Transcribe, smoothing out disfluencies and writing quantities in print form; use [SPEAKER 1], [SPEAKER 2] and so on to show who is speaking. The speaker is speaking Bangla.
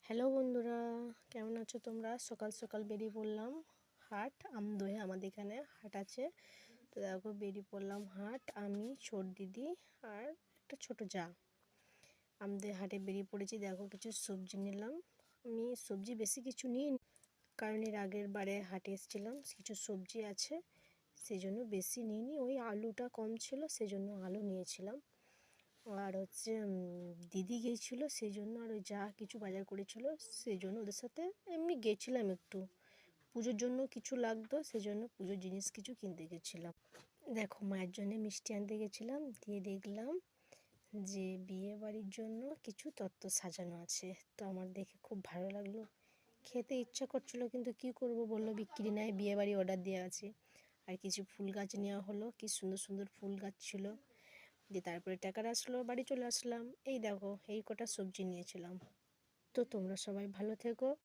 [SPEAKER 1] হ্যালো বন্ধুরা, কেমন আছো তোমরা? সকাল সকাল বেরিয়ে পড়লাম হাট আমদোহে। আমাদের এখানে হাট আছে, তো দেখো বেরিয়ে পড়লাম হাট। আমি, ছোট দিদি আর একটা ছোট যা আমদোহে হাটে বেরিয়ে পড়েছি। দেখো কিছু সবজি নিলাম। আমি সবজি বেশি কিছু নিই, কারণ এর আগের বারে হাটে এসেছিলাম, কিছু সবজি আছে সেই জন্য বেশি নিইনি। ওই আলুটা কম ছিল সেজন্য আলু নিয়েছিলাম। আর হচ্ছে দিদি গিয়েছিলো সেই জন্য, আর ওই যা কিছু বাজার করেছিল সেই জন্য ওদের সাথে এমনি গেছিলাম। একটু পুজোর জন্য কিছু লাগতো সেই জন্য পুজোর জিনিস কিছু কিনতে গেছিলাম। দেখো মায়ের জন্য মিষ্টি আনতে গেছিলাম, দিয়ে দেখলাম যে বিয়ে বাড়ির জন্য কিছু তত্ত্ব সাজানো আছে। তো আমার দেখে খুব ভালো লাগলো, খেতে ইচ্ছা করছিল, কিন্তু কি করব বললো বিক্রি নাই, বিয়ে বাড়ি অর্ডার দেওয়া আছে। আর কিছু ফুল গাছ নেওয়া হলো, কি সুন্দর সুন্দর ফুল গাছ ছিল। দিয়ে তারপরে টাকাটা আসলো, বাড়ি চলে আসলাম। এই দেখো এই কটা সবজি নিয়েছিলাম। তো তোমরা সবাই ভালো থেকো।